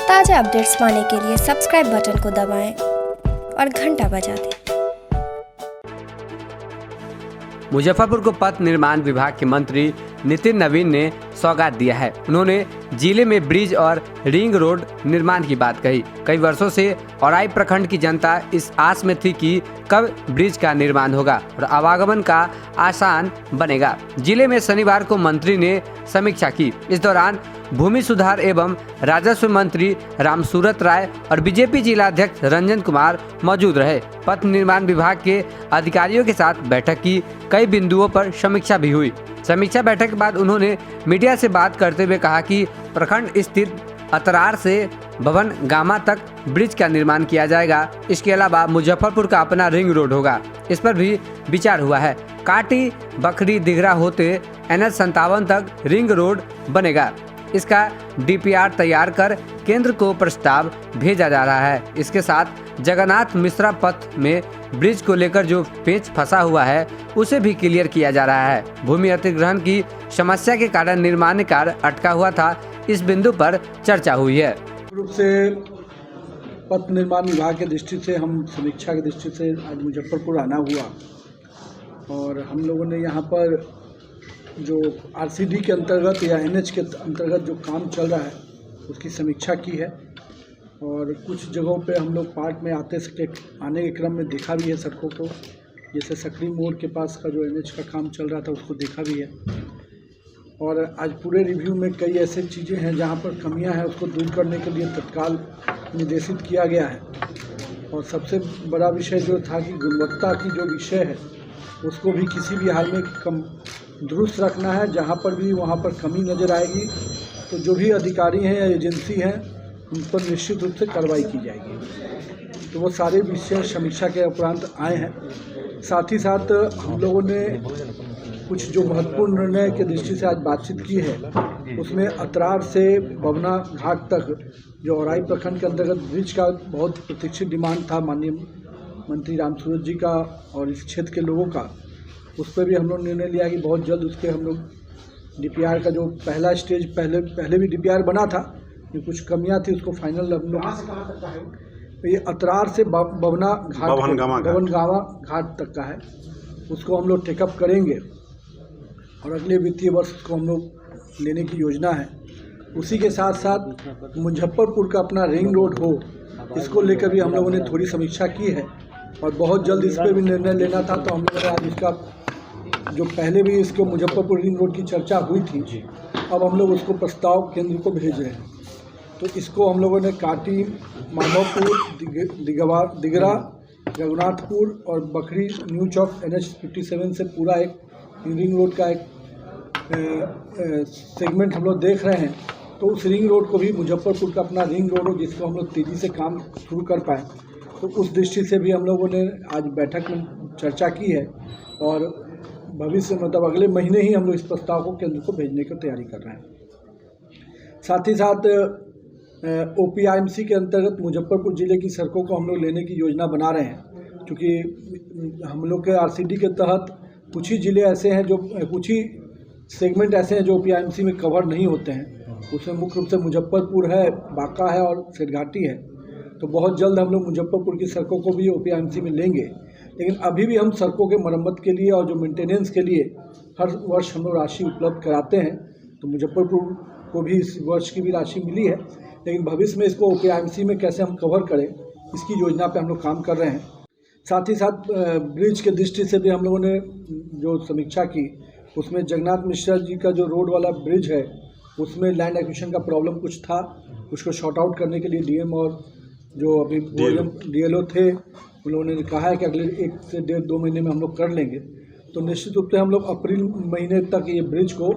ताज़ा अपडेट्स पाने के लिए सब्सक्राइब बटन को दबाएं और घंटा बजा दें। मुजफ्फरपुर को पथ निर्माण विभाग के मंत्री नितिन नवीन ने सौगात दिया है। उन्होंने जिले में ब्रिज और रिंग रोड निर्माण की बात कही। कई वर्षों से औराई प्रखंड की जनता इस आस में थी कि कब ब्रिज का निर्माण होगा और आवागमन का आसान बनेगा। जिले में शनिवार को मंत्री ने समीक्षा की। इस दौरान भूमि सुधार एवं राजस्व मंत्री रामसूरत राय और बीजेपी जिला अध्यक्ष रंजन कुमार मौजूद रहे। पथ निर्माण विभाग के अधिकारियों के साथ बैठक की कई बिंदुओं पर समीक्षा भी हुई। समीक्षा बैठक के बाद उन्होंने मीडिया से बात करते हुए कहा कि प्रखंड स्थित अतरार से भवन गामा तक ब्रिज का निर्माण किया जाएगा। इसके अलावा मुजफ्फरपुर का अपना रिंग रोड होगा, इस पर भी विचार हुआ है। काटी बखरी दिघरा होते NH57 तक रिंग रोड बनेगा। इसका DPR तैयार कर केंद्र को प्रस्ताव भेजा जा रहा है। इसके साथ जगन्नाथ मिश्रा पथ में ब्रिज को लेकर जो पेच फंसा हुआ है उसे भी क्लियर किया जा रहा है। भूमि अधिग्रहण की समस्या के कारण निर्माण कार्य अटका हुआ था। इस बिंदु पर चर्चा हुई है। रूप से पथ निर्माण विभाग के दृष्टि से हम समीक्षा की दृष्टि से आज मुजफ्फरपुर आना हुआ और हम लोगों ने यहाँ पर जो RCD के अंतर्गत या NH के अंतर्गत जो काम चल रहा है उसकी समीक्षा की है और कुछ जगहों पे हम लोग पार्क में आने के क्रम में देखा भी है सड़कों को, जैसे सकरी मोड़ के पास का जो NH का काम चल रहा था उसको देखा भी है। और आज पूरे रिव्यू में कई ऐसे चीज़ें हैं जहाँ पर कमियां हैं, उसको दूर करने के लिए तत्काल निर्देशित किया गया है। और सबसे बड़ा विषय जो था कि गुणवत्ता की जो विषय है उसको भी किसी भी हाल में कम दुरुस्त रखना है। जहाँ पर भी वहाँ पर कमी नज़र आएगी तो जो भी अधिकारी हैं या एजेंसी हैं उन पर निश्चित रूप से कार्रवाई की जाएगी। तो वो सारे विषय समीक्षा के उपरांत आए हैं। साथ ही साथ हम लोगों ने कुछ जो महत्वपूर्ण निर्णय के दृष्टि से आज बातचीत की है उसमें अतरार से बवना घाट तक जो औराई प्रखंड के अंतर्गत ब्रिज का बहुत प्रतीक्षित डिमांड था माननीय मंत्री रामसूरत जी का और इस क्षेत्र के लोगों का, उस पर भी हम लोग निर्णय लिया कि बहुत जल्द उसके हम लोग DPR का जो पहला स्टेज पहले भी DPR बना था, ये कुछ कमियां थी उसको फाइनल हम लोग ये अतरार से बवना घाट बवनगावा घाट तक का है, उसको हम लोग टेकअप करेंगे और अगले वित्तीय वर्ष उसको हम लोग लेने की योजना है। उसी के साथ साथ मुजफ्फरपुर का अपना रिंग रोड हो, इसको लेकर भी हम लोगों ने थोड़ी समीक्षा की है और बहुत जल्द इस पर भी निर्णय लेना था। तो हम लोगों ने आज इसका जो पहले भी इसको मुजफ्फरपुर रिंग रोड की चर्चा हुई थी, अब हम लोग उसको प्रस्ताव केंद्र को भेज रहे हैं। तो इसको हम लोगों ने काटी, माधवपुर, दिघरा, रघुनाथपुर और बखरी न्यू चौक NH57 से पूरा एक रिंग रोड का एक सेगमेंट हम लोग देख रहे हैं। तो उस रिंग रोड को भी मुजफ्फरपुर का अपना रिंग रोड हो जिसको हम लोग तेज़ी से काम शुरू कर पाएँ, तो उस दृष्टि से भी हम लोगों ने आज बैठक में चर्चा की है और भविष्य मतलब अगले महीने ही हम लोग इस प्रस्ताव को केंद्र को भेजने की तैयारी कर रहे हैं। साथ ही साथ OPIMC के अंतर्गत मुजफ्फरपुर ज़िले की सड़कों को हम लोग लेने की योजना बना रहे हैं, क्योंकि हम लोग के RCD के तहत कुछ ही ज़िले ऐसे हैं जो कुछ ही सेगमेंट ऐसे हैं जो OPIMC में कवर नहीं होते हैं। उसमें मुख्य रूप से मुजफ्फरपुर है, बांका है और शेरघाटी है। तो बहुत जल्द हम लोग मुजफ्फरपुर की सड़कों को भी OPIMC में लेंगे, लेकिन अभी भी हम सड़कों के मरम्मत के लिए और जो मेंटेनेंस के लिए हर वर्ष हम लोग राशि उपलब्ध कराते हैं। तो मुजफ्फरपुर को भी इस वर्ष की भी राशि मिली है, लेकिन भविष्य में इसको OPIMC में कैसे हम कवर करें इसकी योजना पर हम लोग काम कर रहे हैं। साथ ही साथ ब्रिज के दृष्टि से भी हम लोगों ने जो समीक्षा की उसमें जगन्नाथ मिश्रा जी का जो रोड वाला ब्रिज है उसमें लैंड एक्विजिशन का प्रॉब्लम कुछ था, उसको शॉर्ट आउट करने के लिए DM और जो अभी DLO थे उन लोगों ने कहा है कि अगले 1 से 1.5-2 महीने में हम लोग कर लेंगे। तो निश्चित रूप से हम लोग अप्रैल महीने तक ये ब्रिज को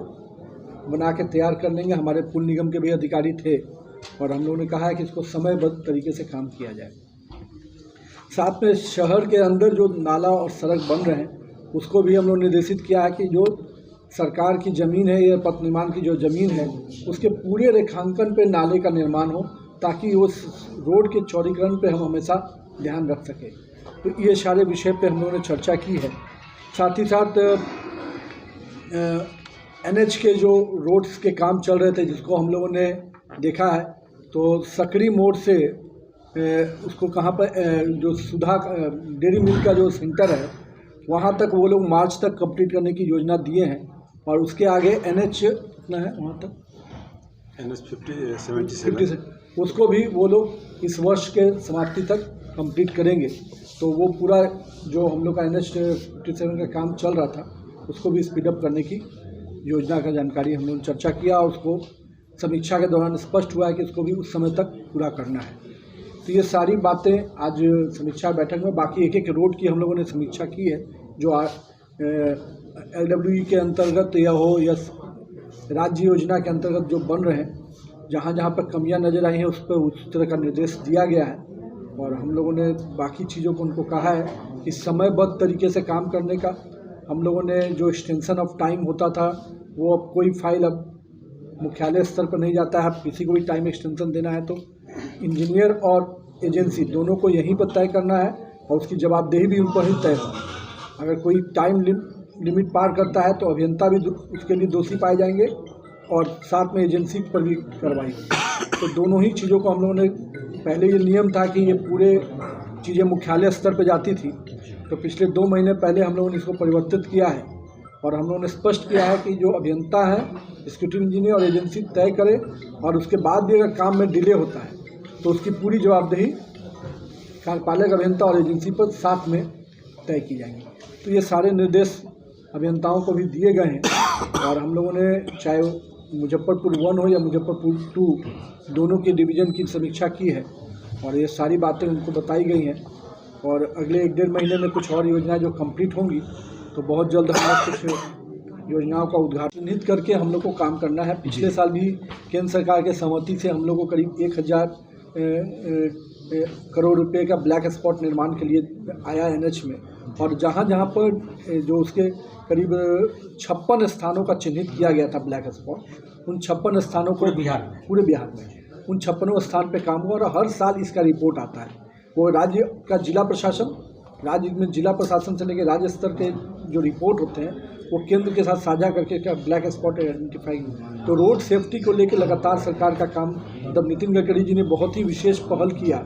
बना के तैयार कर लेंगे। हमारे पुल निगम के भी अधिकारी थे और हम लोगों ने कहा है कि इसको समयबद्ध तरीके से काम किया जाए। साथ में शहर के अंदर जो नाला और सड़क बन रहे हैं उसको भी हम लोग निर्देशित किया है कि जो सरकार की ज़मीन है या पथ निर्माण की जो ज़मीन है उसके पूरे रेखांकन पे नाले का निर्माण हो, ताकि उस रोड के चौड़ीकरण पे हम हमेशा ध्यान रख सकें। तो ये सारे विषय पे हम लोगों ने चर्चा की है। साथ ही साथ NH के जो रोड्स के काम चल रहे थे जिसको हम लोगों ने देखा है तो सकरी मोड़ से उसको कहाँ पर जो सुधा डेयरी मिल्क का जो सेंटर है वहाँ तक वो लोग मार्च तक कंप्लीट करने की योजना दिए हैं। और उसके आगे NH कितना है वहाँ तक, NH 57 उसको भी वो लोग इस वर्ष के समाप्ति तक कंप्लीट करेंगे। तो वो पूरा जो हम लोग का NH 57 का काम चल रहा था उसको भी स्पीड अप करने की योजना का जानकारी हम लोगों ने चर्चा किया और उसको समीक्षा के दौरान स्पष्ट हुआ है कि इसको भी उस समय तक पूरा करना है। तो ये सारी बातें आज समीक्षा बैठक में, बाकी एक एक रोड की हम लोगों ने समीक्षा की है जो LWE के अंतर्गत या हो या राज्य योजना के अंतर्गत जो बन रहे हैं, जहाँ जहाँ पर कमियां नज़र आई हैं उस पर उस तरह का निर्देश दिया गया है। और हम लोगों ने बाकी चीज़ों को उनको कहा है कि समयबद्ध तरीके से काम करने का। हम लोगों ने जो एक्सटेंशन ऑफ टाइम होता था वो अब कोई फाइल अब मुख्यालय स्तर पर नहीं जाता है। किसी को भी टाइम एक्सटेंशन देना है तो इंजीनियर और एजेंसी दोनों को यहीं पर तय करना है और उसकी जवाबदेही भी उन पर ही तय हो। अगर कोई टाइम लिमिट पार करता है तो अभियंता भी उसके लिए दोषी पाए जाएंगे और साथ में एजेंसी पर भी कार्रवाई। तो दोनों ही चीज़ों को हम लोगों ने, पहले ये नियम था कि ये पूरे चीज़ें मुख्यालय स्तर पर जाती थी, तो पिछले 2 महीने पहले हम लोगों ने इसको परिवर्तित किया है और हम लोगों ने स्पष्ट किया है कि जो अभियंता है, एक्जीक्यूटिव इंजीनियर और एजेंसी तय करे और उसके बाद भी अगर काम में डिले होता है तो उसकी पूरी जवाबदेही कार्यपालक अभियंता और एजेंसी पर साथ में तय की जाएंगी। तो ये सारे निर्देश अभियंताओं को भी दिए गए हैं और हम लोगों ने चाहे मुजफ्फरपुर 1 हो या मुजफ्फरपुर 2 दोनों के डिवीज़न की समीक्षा की है और ये सारी बातें उनको बताई गई हैं। और अगले 1-1.5 महीने में कुछ और योजनाएं जो कंप्लीट होंगी तो बहुत जल्द हमारे कुछ योजनाओं का उद्घाटन करके हम लोग को काम करना है। पिछले साल भी केंद्र सरकार के सहमति से हम लोग को करीब 1000 करोड़ रुपए का ब्लैक स्पॉट निर्माण के लिए आया NH में। और जहाँ जहाँ पर जो उसके करीब 56 स्थानों का चिन्हित किया गया था ब्लैक स्पॉट, उन 56 स्थानों को पूरे बिहार में उन 56 स्थान पे काम हुआ और हर साल इसका रिपोर्ट आता है। वो राज्य का जिला प्रशासन, राज्य में जिला प्रशासन से लेकर राज्य स्तर के जो रिपोर्ट होते हैं वो केंद्र के साथ साझा करके क्या ब्लैक स्पॉट आइडेंटिफाई। तो रोड सेफ्टी को लेकर लगातार सरकार का काम, मतलब नितिन गडकरी जी ने बहुत ही विशेष पहल किया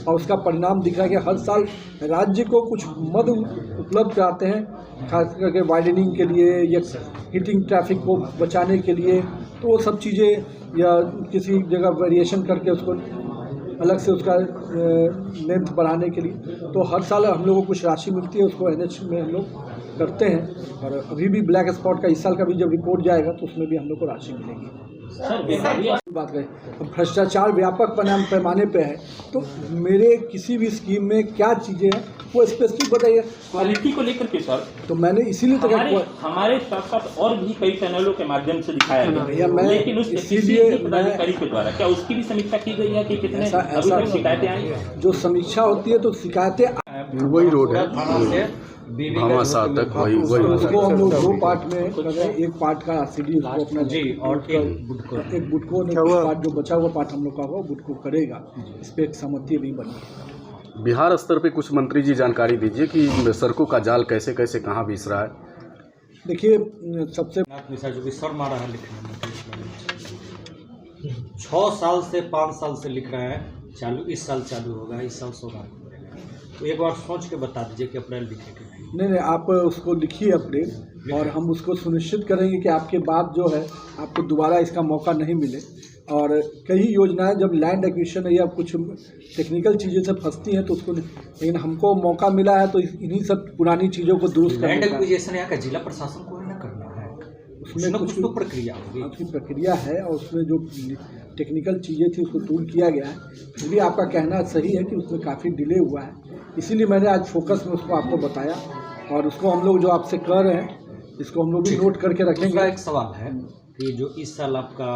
और उसका परिणाम दिख रहा है कि हर साल राज्य को कुछ मद उपलब्ध कराते हैं, खास करके वाइडनिंग के लिए या हिटिंग ट्रैफिक को बचाने के लिए। तो वो सब चीज़ें या किसी जगह वेरिएशन करके उसको अलग से उसका लेंथ बढ़ाने के लिए, तो हर साल हम लोगों को कुछ राशि मिलती है, उसको NH में हम लोग करते हैं। और अभी भी ब्लैक स्पॉट का इस साल का भी जब रिपोर्ट जाएगा तो उसमें भी हम लोग को राशि मिलेगी। बात करें अब भ्रष्टाचार व्यापक पैमाने पे है तो मेरे किसी भी स्कीम में क्या चीज़ें हैं वो स्पेसिफिक बताइए। क्वालिटी को लेकर के सर तो मैंने इसीलिए तो हमारे साथ साथ और भी कई चैनलों के माध्यम से दिखाया गया, लेकिन उस इसीलिए पदाधिकारी के द्वारा क्या उसकी भी समीक्षा की गई है कि कितने शिकायतें आई? जो समीक्षा होती है तो शिकायतें वही रोड है भामाशाह तक, वही उसको हम लोग 2 पार्ट में कर रहे हैं। एक पार्ट का RCD उसको अपना जी और एक बुटको पार्ट जो बचा हुआ पार्ट हम लोग का होगा बुटको करेगा। इस पर एक सहमति भी बनी है। बिहार स्तर पे कुछ मंत्री जी जानकारी दीजिए कि सड़कों का जाल कैसे कैसे कहाँ बिछ रहा है। देखिए सबसे जो भी सर मारा है लिखने में 6 साल से 5 साल से लिख रहे हैं, चालू इस साल चालू होगा, इस साल सौगात मिलेगा। तो एक बार सोच के बता दीजिए कि अप्रैल लिखे कि नहीं, आप उसको लिखिए अप्रैल और हम उसको सुनिश्चित करेंगे कि आपके बाद जो है आपको दोबारा इसका मौका नहीं मिले। और कई योजनाएं जब लैंड एक्विजिशन या कुछ टेक्निकल चीज़ें से फंसती हैं तो उसको, लेकिन हमको मौका मिला है तो इन्हीं सब पुरानी चीज़ों को दुरुस्त लैंड एक्विजिशन यहाँ का जिला प्रशासन को ना करना है, उसमें कुछ तो प्रक्रिया होगी। उसकी प्रक्रिया है और उसमें जो टेक्निकल चीज़ें थी उसको दूर किया गया है। फिर भी आपका कहना सही है कि उसमें काफ़ी डिले हुआ है, इसीलिए मैंने आज फोकस में उसको आपको बताया। और उसको हम लोग जो आपसे कर रहे हैं इसको हम लोग भी नोट करके रखेंगे। दूसरा एक सवाल है कि जो इस साल आपका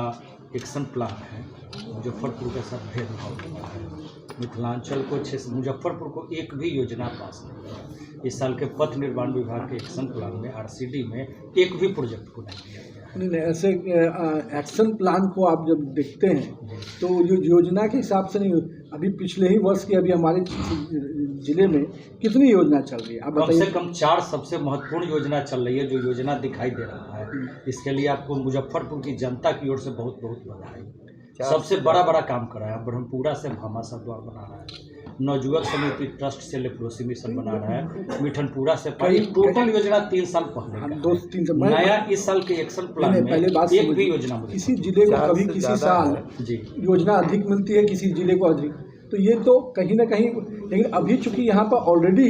एक्शन प्लान है मुजफ्फरपुर के साथ भेदभाव हुआ है, मिथिलांचल को मुजफ्फरपुर को एक भी योजना पास नहीं हुआ। इस साल के पथ निर्माण विभाग के एक्शन प्लान में RCD में एक भी प्रोजेक्ट को नहीं दिया गया। नहीं, ऐसे एक्शन प्लान को आप जब देखते हैं तो जो योजना के हिसाब से नहीं, अभी पिछले ही वर्ष की अभी हमारे जिले में कितनी योजना चल रही है आप बताइए। कम से कम 4 सबसे महत्वपूर्ण योजना चल रही है जो योजना दिखाई दे रहा है। इसके लिए आपको मुजफ्फरपुर की जनता की ओर से बहुत बहुत बधाई। सबसे बड़ा काम कर रहा है। ब्रह्मपुरा से भामासा द्वार बना रहा है, नवजुवक समिति ट्रस्ट से लेप्रोसी मिशन बना रहा है, मिठनपुरा से टोटल योजना 3 साल पहले का है। 2-3 साल नया इस साल के एक्शन प्लान में पहले बात एक भी योजना मुझे किसी जिले को कभी किसी साल जी योजना अधिक मिलती है, किसी जिले को अधिक, तो ये तो कहीं ना कहीं, लेकिन अभी चूंकि यहाँ पर ऑलरेडी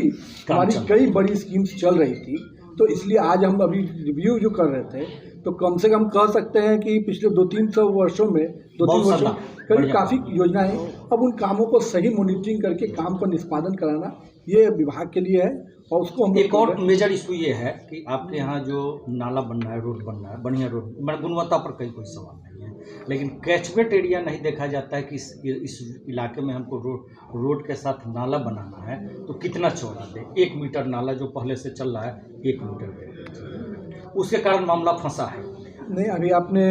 हमारी कई बड़ी स्कीम्स चल रही थी, तो इसलिए आज हम अभी रिव्यू जो कर रहे थे, तो कम से कम कह सकते हैं कि पिछले 2-3 वर्षों में 2-3 वर्षों करीब काफ़ी योजनाएं, अब उन कामों को सही मॉनिटरिंग करके काम का निष्पादन कराना ये विभाग के लिए है। और उसको हम एक और मेजर इशू ये है कि आपके यहाँ जो नाला बनना है, रोड बनना है, बढ़िया रोड, गुणवत्ता पर कोई सवाल नहीं है, लेकिन कैचमेंट एरिया नहीं देखा जाता है कि इस इलाके में हमको रोड के साथ नाला बनाना है तो कितना चौड़ा दे। 1 मीटर नाला जो पहले से चल रहा है 1 मीटर दे, उसके कारण मामला फंसा है। नहीं, अभी आपने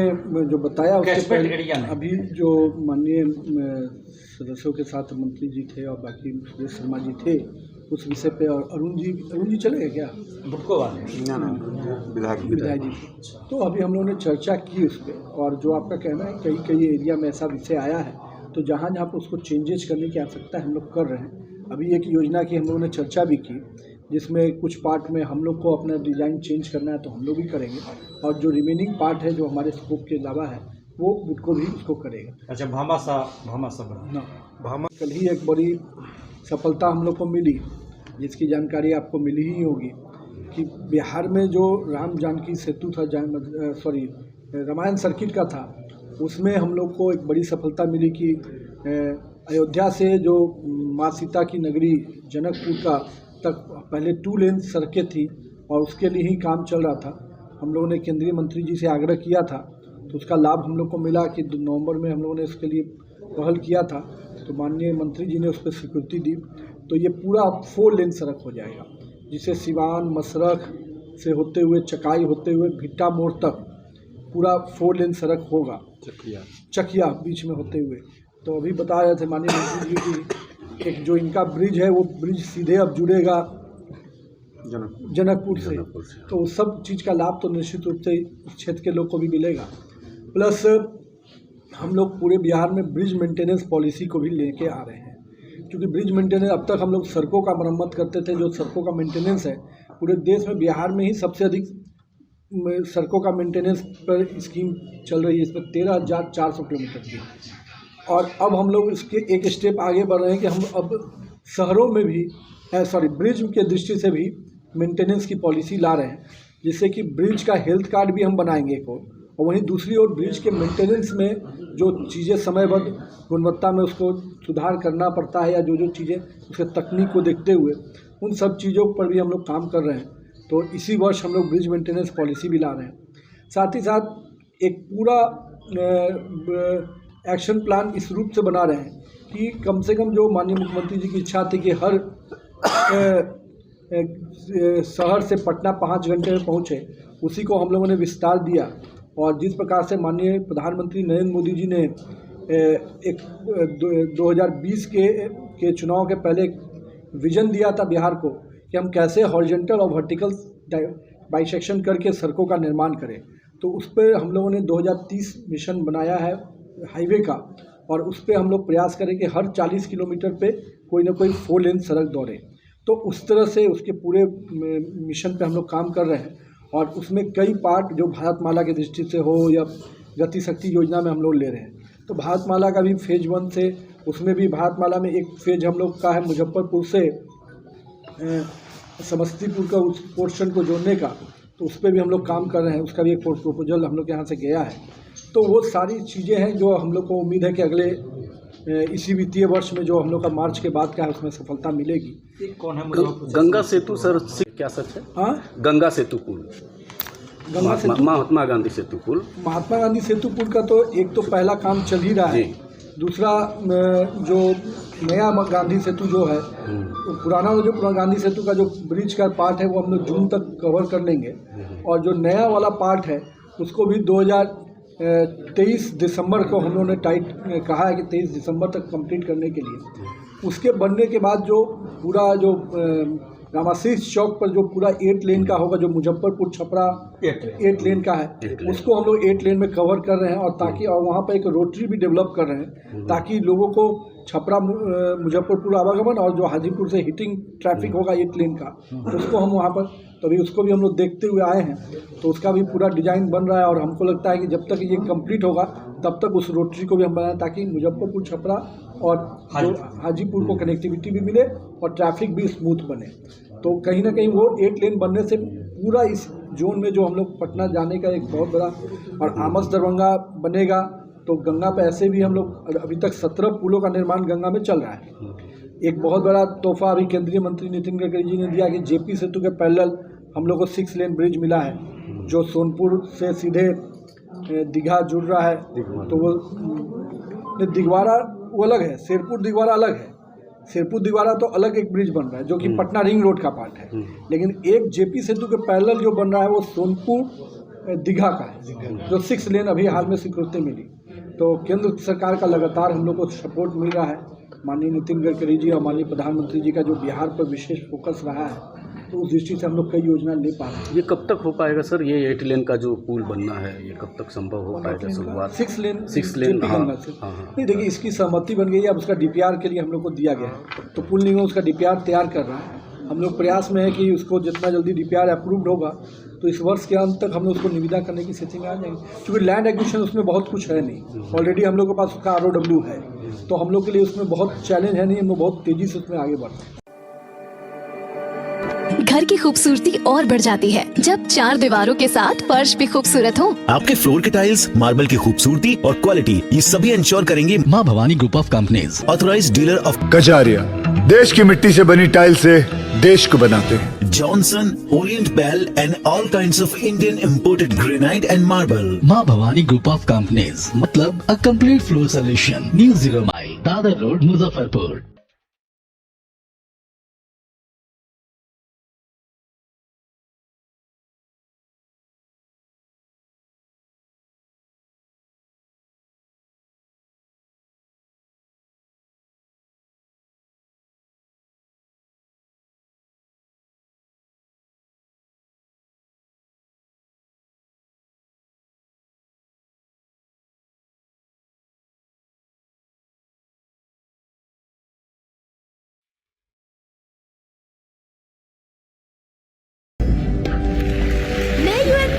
जो बताया उसके पहले अभी जो माननीय सदस्यों के साथ मंत्री जी थे और बाकी सुरेश शर्मा जी थे उस विषय पे, और अरुण जी चले गए क्या? बुटको वाले विधायक जी, तो अभी हम लोगों ने चर्चा की उस पर, और जो आपका कहना है कई एरिया में ऐसा विषय आया है, तो जहाँ पर उसको चेंजेस करने की आवश्यकता है हम लोग कर रहे हैं। अभी एक योजना की हम लोगों ने चर्चा भी की, जिसमें कुछ पार्ट में हम लोग को अपना डिज़ाइन चेंज करना है तो हम लोग भी करेंगे, और जो रिमेनिंग पार्ट है जो हमारे स्कोप के अलावा है वो बुटको भी उसको करेगा। अच्छा, भामासा बना कल ही एक बड़ी सफलता हम लोग को मिली, जिसकी जानकारी आपको मिली ही होगी, कि बिहार में जो राम जानकी सेतु था, रामायण सर्किट का था, उसमें हम लोग को एक बड़ी सफलता मिली कि अयोध्या से जो माँ सीता की नगरी जनकपुर का तक पहले 2 लेन सड़कें थी और उसके लिए ही काम चल रहा था। हम लोगों ने केंद्रीय मंत्री जी से आग्रह किया था, तो उसका लाभ हम लोग को मिला कि नवंबर में हम लोगों ने उसके लिए पहल किया था, तो माननीय मंत्री जी ने उस पर स्वीकृति दी, तो ये पूरा 4 लेन सड़क हो जाएगा, जिसे सिवान मसरख से होते हुए चकाई होते हुए भिट्टा मोड़ तक पूरा 4 लेन सड़क होगा, चकिया बीच में होते हुए। तो अभी बता रहे थे माननीय मंत्री जी की एक जो इनका ब्रिज है वो ब्रिज सीधे अब जुड़ेगा जनकपुर से, तो सब चीज़ का लाभ तो निश्चित रूप से इस क्षेत्र के लोग को भी मिलेगा। प्लस हम लोग पूरे बिहार में ब्रिज मेंटेनेंस पॉलिसी को भी लेके आ रहे हैं, क्योंकि ब्रिज मेंटेनेंस, अब तक हम लोग सड़कों का मरम्मत करते थे, जो सड़कों का मेंटेनेंस है पूरे देश में बिहार में ही सबसे अधिक सड़कों का मेंटेनेंस पर स्कीम चल रही है, इसमें 13,400 किलोमीटर की। और अब हम लोग इसके एक स्टेप आगे बढ़ रहे हैं कि हम अब शहरों में भी ब्रिज के दृष्टि से भी मेंटेनेंस की पॉलिसी ला रहे हैं, जिससे कि ब्रिज का हेल्थ कार्ड भी हम बनाएंगे एक और वहीं दूसरी ओर ब्रिज के मेंटेनेंस में जो चीज़ें समयबद्ध गुणवत्ता में उसको सुधार करना पड़ता है, या जो चीज़ें उसके तकनीक को देखते हुए उन सब चीज़ों पर भी हम लोग काम कर रहे हैं। तो इसी वर्ष हम लोग ब्रिज मेंटेनेंस पॉलिसी भी ला रहे हैं। साथ ही साथ एक पूरा एक्शन प्लान इस रूप से बना रहे हैं कि कम से कम जो माननीय मुख्यमंत्री जी की इच्छा थी कि हर शहर से पटना 5 घंटे में पहुँचे, उसी को हम लोगों ने विस्तार दिया। और जिस प्रकार से माननीय प्रधानमंत्री नरेंद्र मोदी जी ने एक 2020 के चुनाव के पहले विजन दिया था बिहार को कि हम कैसे हॉरिजॉन्टल और वर्टिकल बाइसेक्शन करके सड़कों का निर्माण करें, तो उस पर हम लोगों ने 2030 मिशन बनाया है हाईवे का, और उस पर हम लोग प्रयास करें कि हर 40 किलोमीटर पे कोई ना कोई 4 लेन सड़क दौड़े। तो उस तरह से उसके पूरे मिशन पे हम लोग काम कर रहे हैं, और उसमें कई पार्ट जो भारतमाला की दृष्टि से हो या गति शक्ति योजना में हम लोग ले रहे हैं। तो भारतमाला का भी फेज 1 से, उसमें भी भारतमाला में एक फेज हम लोग का है मुजफ्फरपुर से समस्तीपुर का उस पोर्शन को जोड़ने का, तो उस पर भी हम लोग काम कर रहे हैं। उसका भी एक प्रपोजल हम लोग के यहाँ से गया है। तो वो सारी चीज़ें हैं जो हम लोग को उम्मीद है कि अगले इसी वित्तीय वर्ष में जो हम लोग का मार्च के बाद का है उसमें सफलता मिलेगी। कौन है गंगा सेतु सर, क्या सच है? हाँ, गंगा सेतु पुल, महात्मा गांधी सेतु पुल। महात्मा गांधी सेतु पुल का तो एक तो पहला काम चल ही रहा है, दूसरा जो नया गांधी सेतु जो है, तो पुराना जो गांधी सेतु का जो ब्रिज का पार्ट है वो हम लोग जून तक कवर कर लेंगे, और जो नया वाला पार्ट है उसको भी 2023 दिसंबर को हम लोगों ने कहा है कि 23 दिसंबर तक कंप्लीट करने के लिए। उसके बनने के बाद जो पूरा जो रामाशीष चौक पर जो पूरा 8 लेन का होगा, जो मुजफ्फरपुर छपरा 8 लेन का है, उसको हम लोग 8 लेन में कवर कर रहे हैं। और ताकि और वहाँ पर एक रोटरी भी डेवलप कर रहे हैं ताकि लोगों को छपरा मुजफ्फरपुर आवागमन और जो हाजीपुर से हिटिंग ट्रैफिक होगा 8 लेन का, उसको हम वहाँ पर तभी उसको भी हम लोग देखते हुए आए हैं। तो उसका भी पूरा डिज़ाइन बन रहा है और हमको लगता है कि जब तक ये कंप्लीट होगा तब तक उस रोटरी को भी हम बनाएं ताकि मुजफ्फरपुर छपरा और जो हाजीपुर को कनेक्टिविटी भी मिले और ट्रैफिक भी स्मूथ बने। तो कहीं ना कहीं वो 8 लेन बनने से पूरा इस जोन में जो हम लोग पटना जाने का एक बहुत बड़ा, और आमस दरभंगा बनेगा तो गंगा पे ऐसे भी हम लोग अभी तक 17 पुलों का निर्माण गंगा में चल रहा है। एक बहुत बड़ा तोहफा अभी केंद्रीय मंत्री नितिन गडकरी जी ने दिया कि जेपी सेतु के पैरेलल हम लोग को 6 लेन ब्रिज मिला है जो सोनपुर से सीधे दीघा जुड़ रहा है। तो वो दिगवारा वो अलग है, शेरपुर दिगवारा अलग है। शेरपुर दिगवारा तो अलग एक ब्रिज बन रहा है जो कि पटना रिंग रोड का पार्ट है, लेकिन एक जेपी सेतु के पैरेलल जो बन रहा है वो सोनपुर दीघा का है जो 6 लेन अभी हाल में स्वीकृति मिली। तो केंद्र सरकार का लगातार हम लोग को सपोर्ट मिल रहा है। माननीय नितिन गडकरी जी और माननीय प्रधानमंत्री जी का जो बिहार पर विशेष फोकस रहा है, तो उस दृष्टि से हम लोग कई योजना ले पा रहे हैं। ये कब तक हो पाएगा सर? ये 8 लेन का जो पुल बनना है ये कब तक संभव हो पाएगा? शुरुआत 6 लेन हाँ। नहीं, देखिए इसकी सहमति बन गई है, अब उसका डीपीआर के लिए हम लोग को दिया गया है। तो पुल निगम उसका डीपीआर तैयार कर रहा है। हम लोग प्रयास में है कि उसको जितना जल्दी डीपीआर अप्रूव्ड होगा तो इस वर्ष के अंत तक हम लोग उसको निविदा करने की स्थिति में आ जाएंगे, क्योंकि लैंड एक्विजिशन उसमें बहुत कुछ है नहीं। ऑलरेडी हम लोग के पास उसका ROW है, तो हम लोग के लिए उसमें बहुत चैलेंज है नहीं, हम लोग बहुत तेज़ी से उसमें आगे बढ़ते हैं। घर की खूबसूरती और बढ़ जाती है जब 4 दीवारों के साथ फर्श भी खूबसूरत हो। आपके फ्लोर के टाइल्स, मार्बल की खूबसूरती और क्वालिटी, ये सभी इंश्योर करेंगे माँ Bhavani group of companies, authorised dealer of Kajaria. देश की मिट्टी से बनी टाइल से देश को बनाते हैं। Johnson, Orient Bell and all kinds of Indian imported granite and marble. माँ भवानी ग्रुप ऑफ कंपनीज, मतलब a complete floor solution. New 0 mile, Dadar road, Muzaffarpur.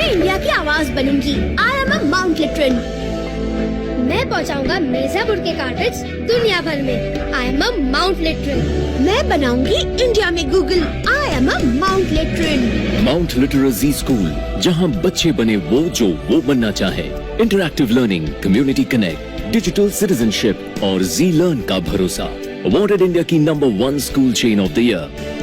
India की आवाज बनूंगी। आई एम अ माउंट लिटरन। मैं पहुंचाऊंगा मिर्जापुर के कार्टेज दुनिया भर में। I am a Mount Literan. मैं बनाऊंगी इंडिया में Google. I am a Mount Literan. Mount literacy school, जहां बच्चे बने वो बनना चाहे। Interactive learning, community connect, digital citizenship और जी लर्न का भरोसा। अवॉर्डेड इंडिया की number 1 school chain of the year.